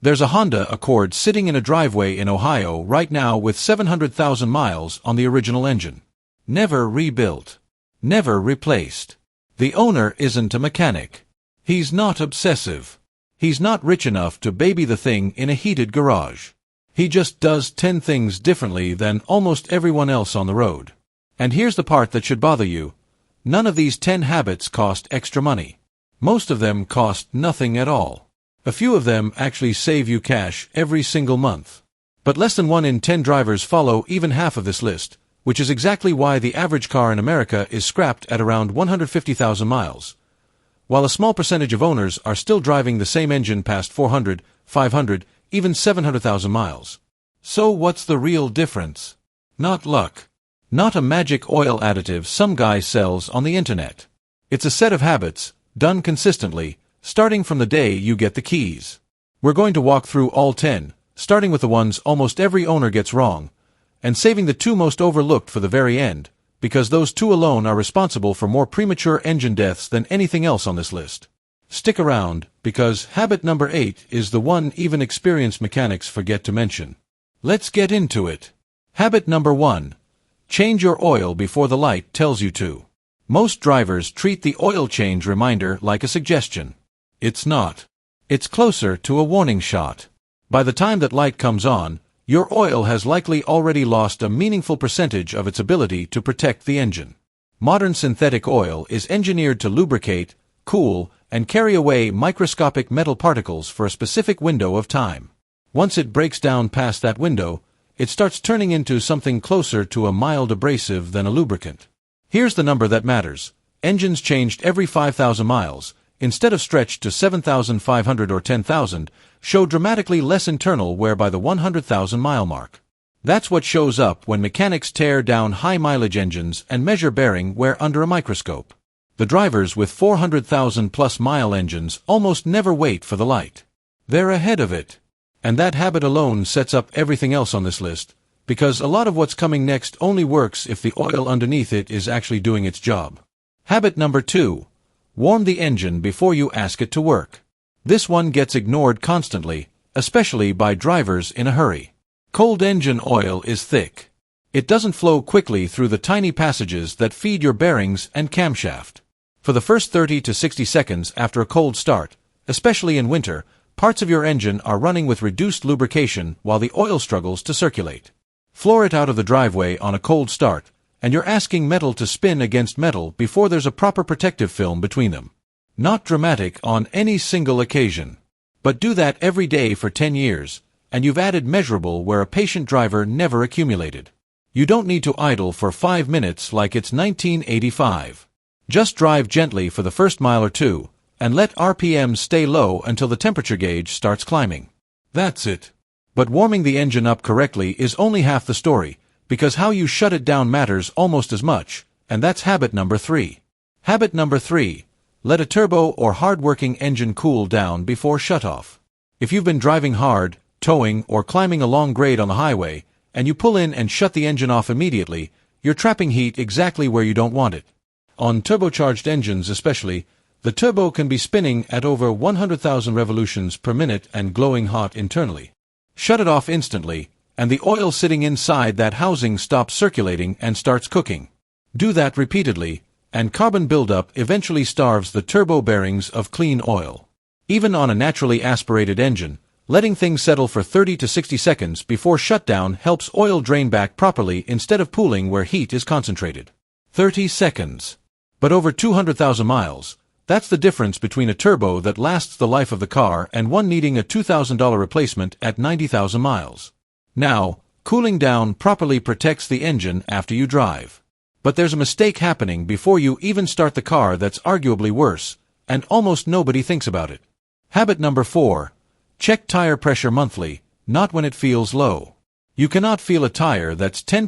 There's a Honda Accord sitting in a driveway in Ohio right now with 700,000 miles on the original engine. Never rebuilt. Never replaced. The owner isn't a mechanic. He's not obsessive. He's not rich enough to baby the thing in a heated garage. He just does 10 things differently than almost everyone else on the road. And here's the part that should bother you. None of these 10 habits cost extra money. Most of them cost nothing at all. A few of them actually save you cash every single month. But less than 1 in 10 drivers follow even half of this list, which is exactly why the average car in America is scrapped at around 150,000 miles. While a small percentage of owners are still driving the same engine past 400, 500, even 700,000 miles. So what's the real difference? Not luck. Not a magic oil additive some guy sells on the internet. It's a set of habits, done consistently, starting from the day you get the keys. We're going to walk through all 10, starting with the ones almost every owner gets wrong, and saving the 2 most overlooked for the very end, because those 2 alone are responsible for more premature engine deaths than anything else on this list. Stick around, because habit number 8 is the one even experienced mechanics forget to mention. Let's get into it. Habit number 1. Change your oil before the light tells you to. Most drivers treat the oil change reminder like a suggestion. It's not. It's closer to a warning shot. By the time that light comes on, your oil has likely already lost a meaningful percentage of its ability to protect the engine. Modern synthetic oil is engineered to lubricate, cool, and carry away microscopic metal particles for a specific window of time. Once it breaks down past that window, it starts turning into something closer to a mild abrasive than a lubricant. Here's the number that matters. Engines changed every 5,000 miles, instead of stretched to 7,500 or 10,000, show dramatically less internal wear by the 100,000 mile mark. That's what shows up when mechanics tear down high-mileage engines and measure bearing wear under a microscope. The drivers with 400,000 plus mile engines almost never wait for the light. They're ahead of it. And that habit alone sets up everything else on this list, because a lot of what's coming next only works if the oil underneath it is actually doing its job. Habit number 2. Warm the engine before you ask it to work. This one gets ignored constantly, especially by drivers in a hurry. Cold engine oil is thick. It doesn't flow quickly through the tiny passages that feed your bearings and camshaft. For the first 30 to 60 seconds after a cold start, especially in winter, parts of your engine are running with reduced lubrication while the oil struggles to circulate. Floor it out of the driveway on a cold start, and you're asking metal to spin against metal before there's a proper protective film between them. Not dramatic on any single occasion. But do that every day for 10 years, and you've added measurable where a patient driver never accumulated. You don't need to idle for 5 minutes like it's 1985. Just drive gently for the first mile or 2, and let RPMs stay low until the temperature gauge starts climbing. That's it. But warming the engine up correctly is only half the story, because how you shut it down matters almost as much, and that's habit number 3. Habit number 3. Let a turbo or hard-working engine cool down before shutoff. If you've been driving hard, towing, or climbing a long grade on the highway, and you pull in and shut the engine off immediately, you're trapping heat exactly where you don't want it. On turbocharged engines especially, the turbo can be spinning at over 100,000 revolutions per minute and glowing hot internally. Shut it off instantly, and the oil sitting inside that housing stops circulating and starts cooking. Do that repeatedly, and carbon buildup eventually starves the turbo bearings of clean oil. Even on a naturally aspirated engine, letting things settle for 30 to 60 seconds before shutdown helps oil drain back properly instead of pooling where heat is concentrated. 30 seconds. But over 200,000 miles, that's the difference between a turbo that lasts the life of the car and one needing a $2,000 replacement at 90,000 miles. Now, cooling down properly protects the engine after you drive. But there's a mistake happening before you even start the car that's arguably worse, and almost nobody thinks about it. Habit number 4. Check tire pressure monthly, not when it feels low. You cannot feel a tire that's 10%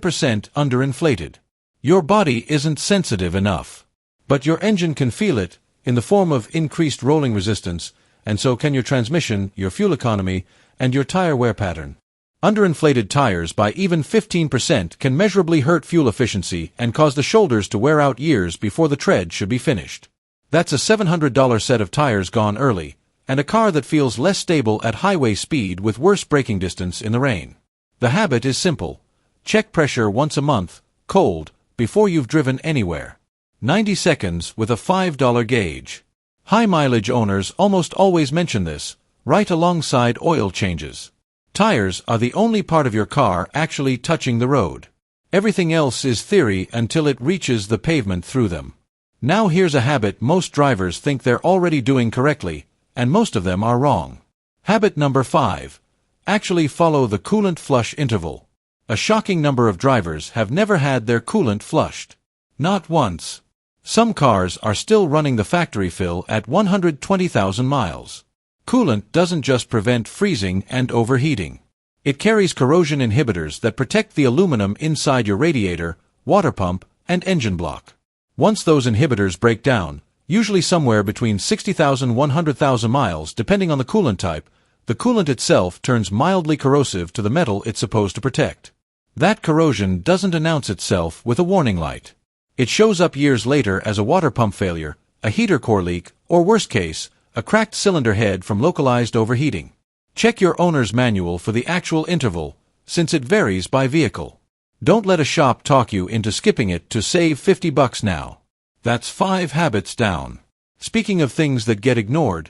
underinflated. Your body isn't sensitive enough. But your engine can feel it, in the form of increased rolling resistance, and so can your transmission, your fuel economy, and your tire wear pattern. Underinflated tires by even 15% can measurably hurt fuel efficiency and cause the shoulders to wear out years before the tread should be finished. That's a $700 set of tires gone early, and a car that feels less stable at highway speed with worse braking distance in the rain. The habit is simple. Check pressure once a month, cold, before you've driven anywhere. 90 seconds with a $5 gauge. High-mileage owners almost always mention this, right alongside oil changes. Tires are the only part of your car actually touching the road. Everything else is theory until it reaches the pavement through them. Now here's a habit most drivers think they're already doing correctly, and most of them are wrong. Habit number 5. Actually follow the coolant flush interval. A shocking number of drivers have never had their coolant flushed. Not once. Some cars are still running the factory fill at 120,000 miles. Coolant doesn't just prevent freezing and overheating. It carries corrosion inhibitors that protect the aluminum inside your radiator, water pump, and engine block. Once those inhibitors break down, usually somewhere between 60,000 and 100,000 miles depending on the coolant type, the coolant itself turns mildly corrosive to the metal it's supposed to protect. That corrosion doesn't announce itself with a warning light. It shows up years later as a water pump failure, a heater core leak, or worst case, a cracked cylinder head from localized overheating. Check your owner's manual for the actual interval, since it varies by vehicle. Don't let a shop talk you into skipping it to save $50 now. That's 5 habits down. Speaking of things that get ignored,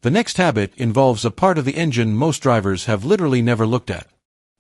the next habit involves a part of the engine most drivers have literally never looked at.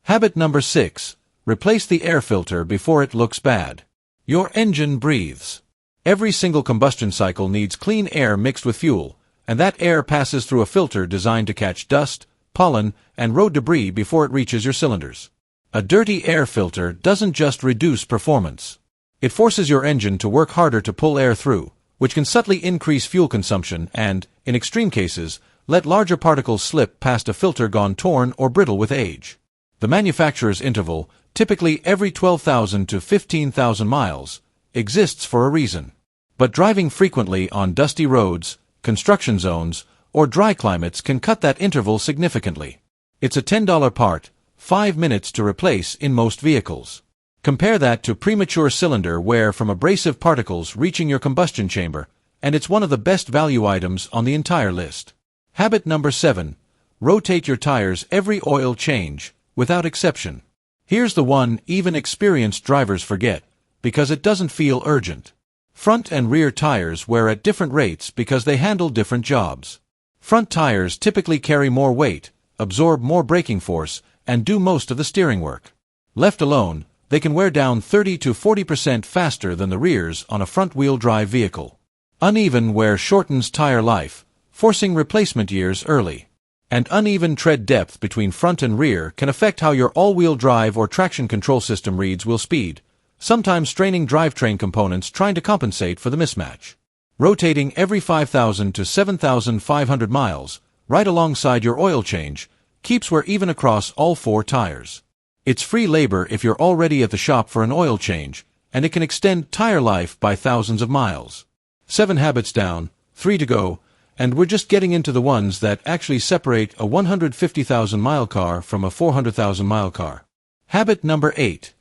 Habit number 6. Replace the air filter before it looks bad. Your engine breathes. Every single combustion cycle needs clean air mixed with fuel, and that air passes through a filter designed to catch dust, pollen, and road debris before it reaches your cylinders. A dirty air filter doesn't just reduce performance. It forces your engine to work harder to pull air through, which can subtly increase fuel consumption and, in extreme cases, let larger particles slip past a filter gone torn or brittle with age. The manufacturer's interval, typically every 12,000 to 15,000 miles, exists for a reason. But driving frequently on dusty roads, construction zones, or dry climates can cut that interval significantly. It's a $10 part, 5 minutes to replace in most vehicles. Compare that to premature cylinder wear from abrasive particles reaching your combustion chamber, and it's one of the best value items on the entire list. Habit number 7. Rotate your tires every oil change, without exception. Here's the one even experienced drivers forget, because it doesn't feel urgent. Front and rear tires wear at different rates because they handle different jobs. Front tires typically carry more weight, absorb more braking force, and do most of the steering work. Left alone, they can wear down 30 to 40% faster than the rears on a front-wheel drive vehicle. Uneven wear shortens tire life, forcing replacement years early. And uneven tread depth between front and rear can affect how your all-wheel drive or traction control system reads wheel speed, sometimes straining drivetrain components trying to compensate for the mismatch. Rotating every 5,000 to 7,500 miles, right alongside your oil change, keeps wear even across all 4 tires. It's free labor if you're already at the shop for an oil change, and it can extend tire life by thousands of miles. 7 habits down, 3 to go, and we're just getting into the ones that actually separate a 150,000-mile car from a 400,000-mile car. Habit number 8.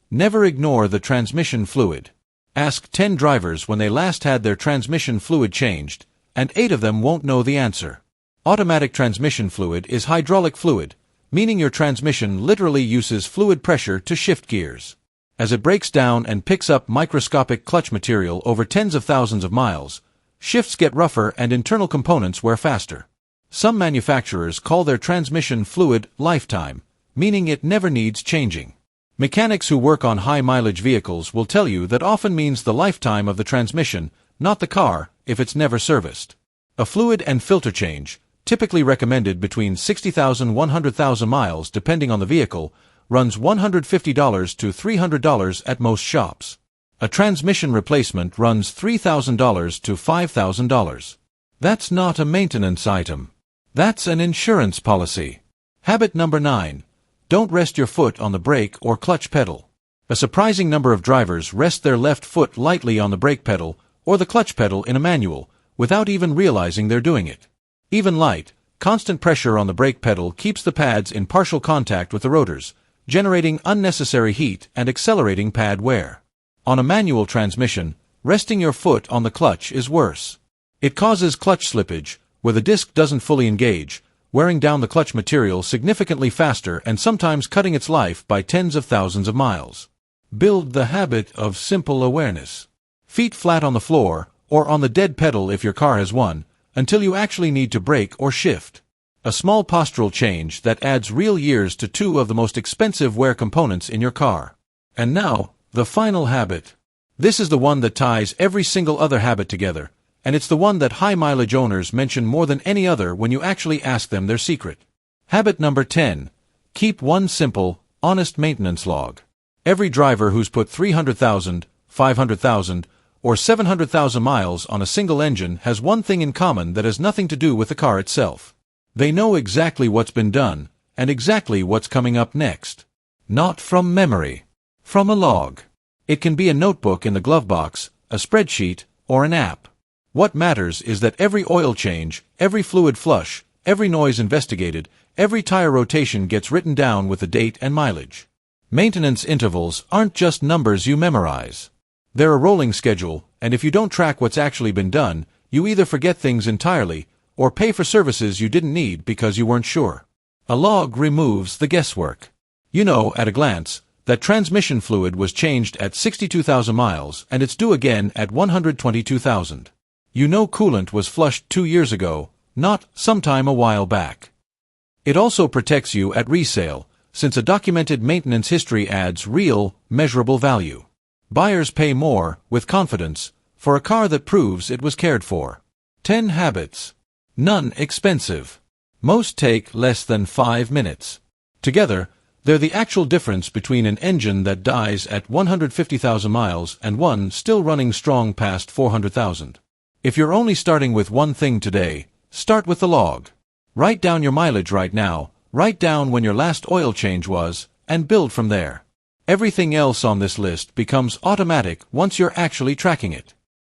Never ignore the transmission fluid. Ask 10 drivers when they last had their transmission fluid changed, and 8 of them won't know the answer. Automatic transmission fluid is hydraulic fluid, meaning your transmission literally uses fluid pressure to shift gears. As it breaks down and picks up microscopic clutch material over tens of thousands of miles, shifts get rougher and internal components wear faster. Some manufacturers call their transmission fluid lifetime, meaning it never needs changing. Mechanics who work on high-mileage vehicles will tell you that often means the lifetime of the transmission, not the car, if it's never serviced. A fluid and filter change, typically recommended between 60,000 and 100,000 miles depending on the vehicle, runs $150 to $300 at most shops. A transmission replacement runs $3,000 to $5,000. That's not a maintenance item. That's an insurance policy. Habit number 9. Don't rest your foot on the brake or clutch pedal. A surprising number of drivers rest their left foot lightly on the brake pedal or the clutch pedal in a manual without even realizing they're doing it. Even light, constant pressure on the brake pedal keeps the pads in partial contact with the rotors, generating unnecessary heat and accelerating pad wear. On a manual transmission, resting your foot on the clutch is worse. It causes clutch slippage, where the disc doesn't fully engage, wearing down the clutch material significantly faster and sometimes cutting its life by tens of thousands of miles. Build the habit of simple awareness. Feet flat on the floor, or on the dead pedal if your car has one, until you actually need to brake or shift. A small postural change that adds real years to two of the most expensive wear components in your car. And now, the final habit. This is the one that ties every single other habit together, and it's the one that high-mileage owners mention more than any other when you actually ask them their secret. Habit number 10. Keep one simple, honest maintenance log. Every driver who's put 300,000, 500,000, or 700,000 miles on a single engine has one thing in common that has nothing to do with the car itself. They know exactly what's been done, and exactly what's coming up next. Not from memory. From a log. It can be a notebook in the glove box, a spreadsheet, or an app. What matters is that every oil change, every fluid flush, every noise investigated, every tire rotation gets written down with the date and mileage. Maintenance intervals aren't just numbers you memorize. They're a rolling schedule, and if you don't track what's actually been done, you either forget things entirely, or pay for services you didn't need because you weren't sure. A log removes the guesswork. You know, at a glance, that transmission fluid was changed at 62,000 miles and it's due again at 122,000. You know coolant was flushed 2 years ago, not sometime a while back. It also protects you at resale, since a documented maintenance history adds real, measurable value. Buyers pay more, with confidence, for a car that proves it was cared for. 10 habits. None expensive. Most take less than 5 minutes. Together, they're the actual difference between an engine that dies at 150,000 miles and one still running strong past 400,000. If you're only starting with one thing today, start with the log. Write down your mileage right now, write down when your last oil change was, and build from there. Everything else on this list becomes automatic once you're actually tracking it.